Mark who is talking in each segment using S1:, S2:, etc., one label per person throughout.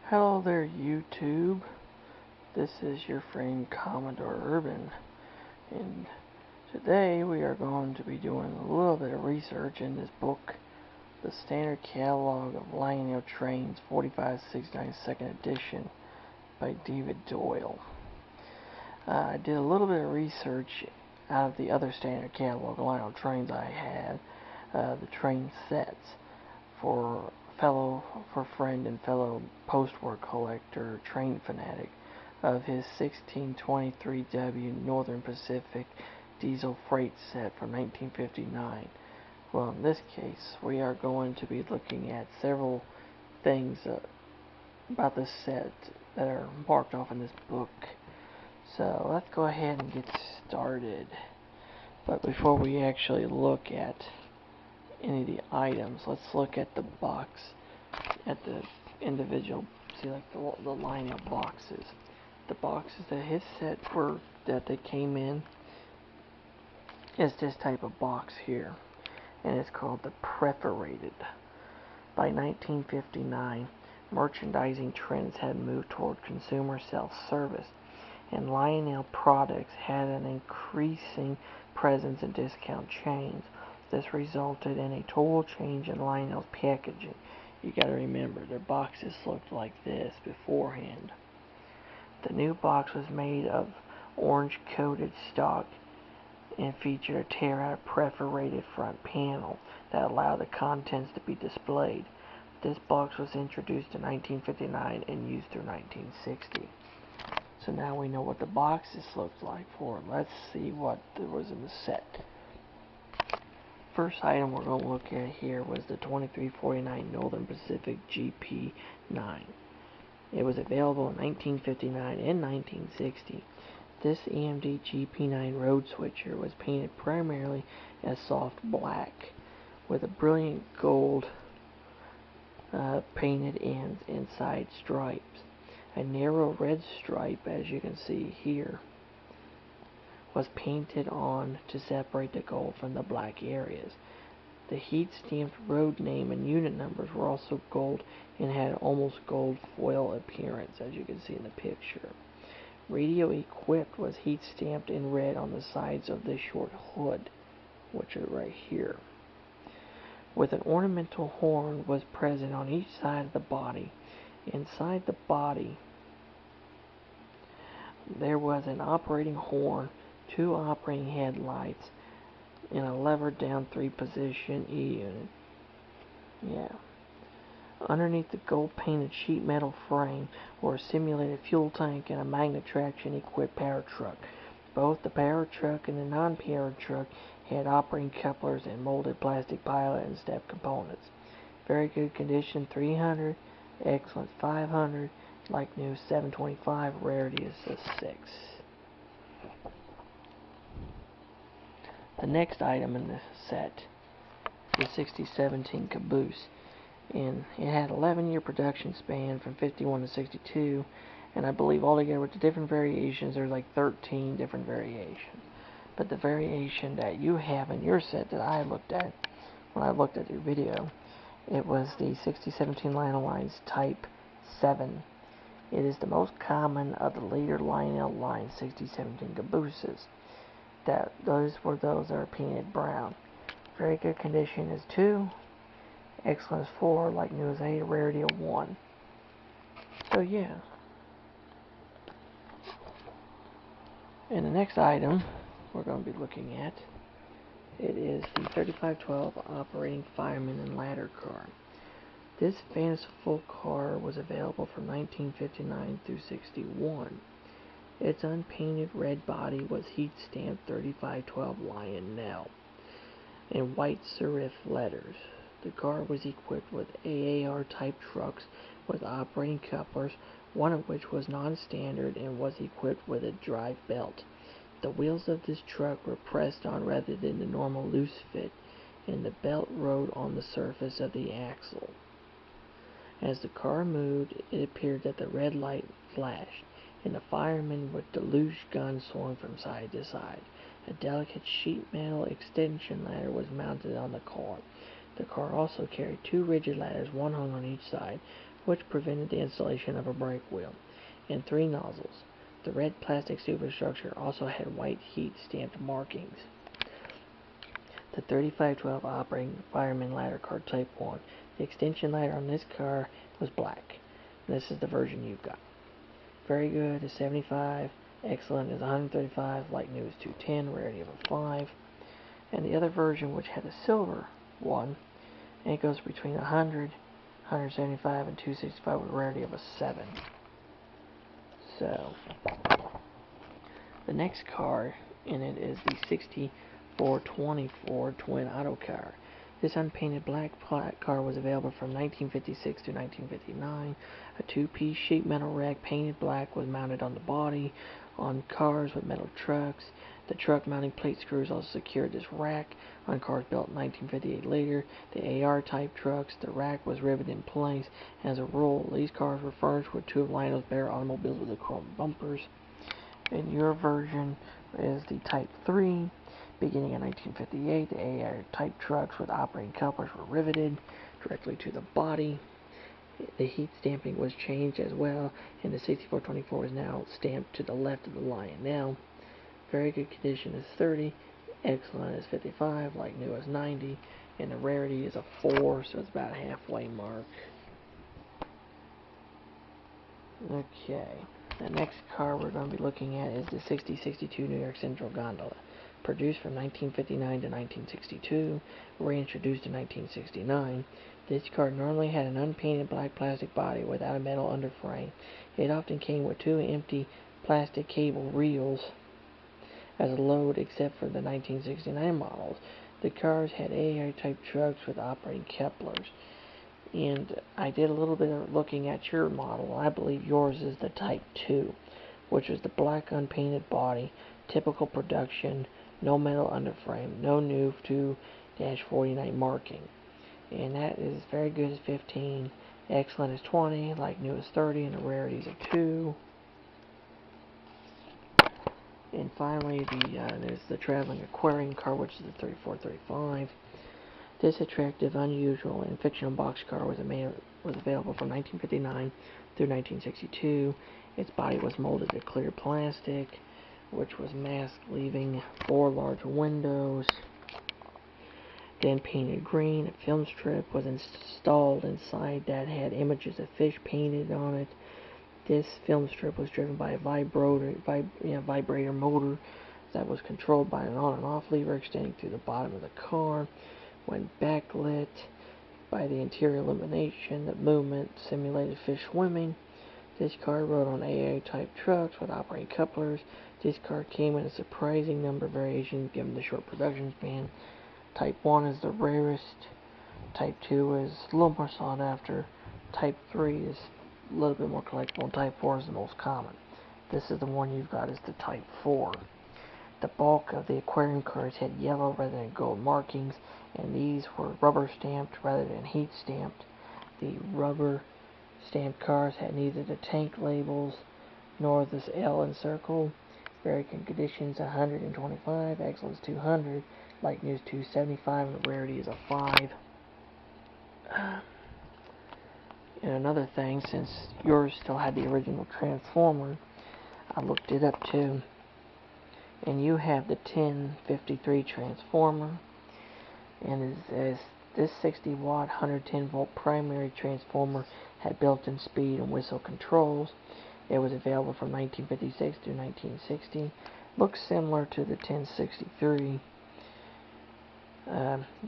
S1: Hello there, YouTube. This is your friend Commodore Urban, and today we are going to be doing a little bit of research in this book, The Standard Catalog of Lionel Trains 45/692nd Edition by David Doyle. I did a little bit of research out of the other standard catalog of Lionel trains I had, the train sets, for friend and fellow postwar collector TrainFanatic of his 1623W Northern Pacific diesel freight set from 1959. Well, in this case, we are going to be looking at several things about this set that are marked off in this book. So let's go ahead and get started. But before we actually look at any of the items, let's look at the box, at the individual, see, like the Lionel boxes. The boxes that his set that they came in is this type of box here, and it's called the Perforated. By 1959, merchandising trends had moved toward consumer self-service, and Lionel products had an increasing presence in discount chains. This resulted in a total change in Lionel's packaging. You gotta remember, their boxes looked like this beforehand. The new box was made of orange-coated stock and featured a tear-out perforated front panel that allowed the contents to be displayed. This box was introduced in 1959 and used through 1960. So now we know what the boxes looked like for. Let's see what there was in the set. First item we're going to look at here was the 2349 Northern Pacific GP9. It was available in 1959 and 1960. This EMD GP9 road switcher was painted primarily as soft black with a brilliant gold painted ends and side stripes. A narrow red stripe, as you can see here, was painted on to separate the gold from the black areas. The heat-stamped road name and unit numbers were also gold and had almost gold foil appearance, as you can see in the picture. Radio equipped was heat-stamped in red on the sides of the short hood, which are right here, with an ornamental horn was present on each side of the body. Inside the body there was an operating horn, 2 operating headlights, and a levered down 3-position E-unit. Yeah. Underneath the gold painted sheet metal frame were a simulated fuel tank and a magnet traction equipped power truck. Both the power truck and the non-powered truck had operating couplers and molded plastic pilot and step components. Very good condition 300, excellent 500, like new 725, rarity is a 6. The next item in the set is the 6017 Caboose, and it had 11-year production span from 51 to 62, and I believe altogether with the different variations there's like 13 different variations. But the variation that you have in your set that I looked at when I looked at your video, it was the 6017 Lionel Lines Type 7. It is the most common of the later Lionel Line 6017 cabooses. Those were those that are painted brown. Very good condition is 2, excellence 4, like new is 8, rarity of 1. So yeah. And the next item we're going to be looking at, it is the 3512 Operating Fireman and Ladder Car. This fanciful car was available from 1959 through 61. Its unpainted red body was heat-stamped 3512 Lionel in white serif letters. The car was equipped with AAR-type trucks with operating couplers, one of which was non-standard and was equipped with a drive belt. The wheels of this truck were pressed on rather than the normal loose fit, and the belt rode on the surface of the axle. As the car moved, it appeared that the red light flashed, and the fireman with the loose gun swung from side to side. A delicate sheet metal extension ladder was mounted on the car. The car also carried 2 rigid ladders, one hung on each side, which prevented the installation of a brake wheel, and 3 nozzles. The red plastic superstructure also had white heat-stamped markings. The 3512 operating fireman ladder car Type 1. The extension ladder on this car was black. This is the version you've got. Very good is 75. Excellent is 135. Like new is 210. Rarity of a 5. And the other version, which had a silver one, and it goes between 100, 175, and 265 with a rarity of a 7. So, the next car in it is the 6424 twin auto car. This unpainted black car was available from 1956 to 1959. A 2-piece sheet metal rack painted black was mounted on the body on cars with metal trucks. The truck mounting plate screws also secured this rack on cars built in 1958 later. The AR type trucks, the rack was riveted in place. As a rule, these cars were furnished with 2 of Lionel's better automobiles with the chrome bumpers. And your version is the Type 3. Beginning in 1958, the AR type trucks with operating couplers were riveted directly to the body. The heat stamping was changed as well, and the 6424 is now stamped to the left of the Lionel. Very good condition is 30, excellent is 55, like new is 90, and the rarity is a 4, so it's about a halfway mark. Okay, the next car we're going to be looking at is the 6062 New York Central Gondola. Produced from 1959 to 1962, reintroduced in 1969. This car normally had an unpainted black plastic body without a metal underframe. It often came with 2 empty plastic cable reels as a load, except for the 1969 models. The cars had AAR-type trucks with operating couplers. And I did a little bit of looking at your model. I believe yours is the Type 2, which was the black unpainted body, typical production, no metal underframe, no new 2-49 marking. And that is very good is 15, excellent is 20, like new is 30, and the rarity is a 2. And finally, there's the traveling aquarium car, which is the 3435. This attractive, unusual, and fictional boxcar was available from 1959 through 1962. Its body was molded to clear plastic, which was masked, leaving 4 large windows. Then painted green, a film strip was installed inside that had images of fish painted on it. This film strip was driven by a vibrator motor that was controlled by an on and off lever extending through the bottom of the car. When backlit by the interior illumination, the movement simulated fish swimming. This car rode on AA-type trucks with operating couplers. This car came in a surprising number of variations given the short production span. Type 1 is the rarest. Type 2 is a little more sought after. Type 3 is a little bit more collectible. And Type 4 is the most common. This is the one you've got is the Type 4. The bulk of the aquarium cars had yellow rather than gold markings, and these were rubber stamped rather than heat stamped. The rubber stamped cars had neither the tank labels nor this L encircle. Very good conditions 125, excellence 200, light news 275, and the rarity is a 5. And another thing, since yours still had the original Transformer, I looked it up too. And you have the 1053 Transformer, and this 60-watt, 110-volt primary transformer had built-in speed and whistle controls. It was available from 1956 to 1960. Looks similar to the 1063.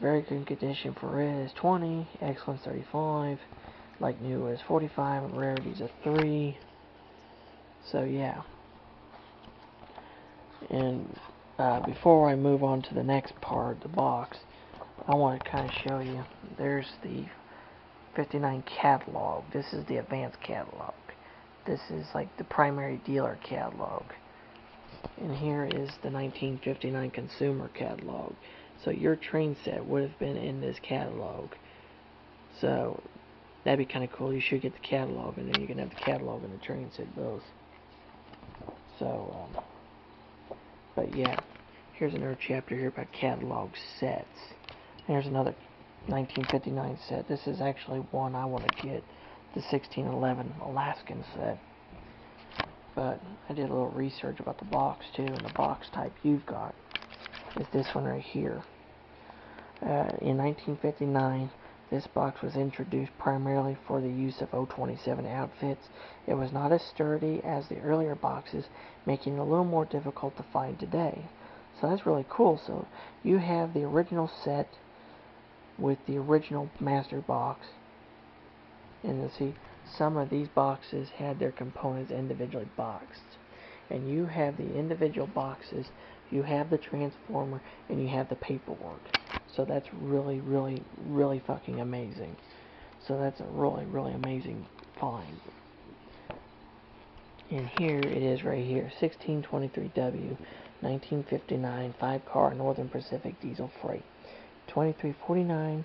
S1: Very good condition for it is 20, excellence 35, like new is 45, and rarity is a 3. So yeah. And before I move on to the next part, the box, I want to kind of show you. There's the 59 catalog. This is the advanced catalog. This is like the primary dealer catalog. And here is the 1959 consumer catalog. So your train set would have been in this catalog. So that'd be kind of cool. You should get the catalog, and then you can have the catalog and the train set both. So, but yeah, here's another chapter here about catalog sets. Here's another 1959 set. This is actually one I want to get. the 1611 Alaskan set. But I did a little research about the box too, and the box type you've got is this one right here. In 1959, this box was introduced primarily for the use of O-27 outfits. It was not as sturdy as the earlier boxes, making it a little more difficult to find today. So that's really cool. So you have the original set with the original master box, and you'll see some of these boxes had their components individually boxed. And you have the individual boxes, you have the transformer, and you have the paperwork. So that's really, really, really fucking amazing. So that's a really, really amazing find. And here it is right here, 1623W, 1959, 5-car Northern Pacific diesel freight. 2349,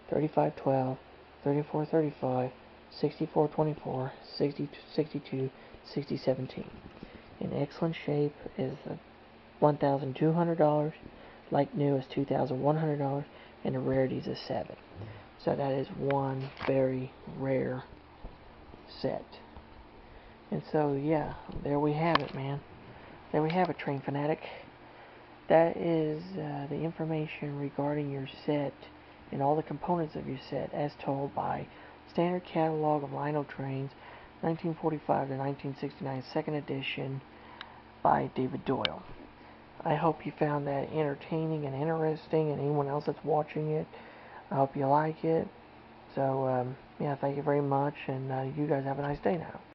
S1: 3512, 3435, 6424, 6062, 6017. In excellent shape is $1,200, like new is $2,100, and the rarity is a 7. So that is one very rare set. And so yeah, there we have it, man. There we have it, TrainFanatic. That is the information regarding your set and all the components of your set as told by Standard Catalog of Lionel Trains, 1945 to 1969, second edition by David Doyle. I hope you found that entertaining and interesting, and anyone else that's watching it, I hope you like it. So, yeah, thank you very much, and you guys have a nice day now.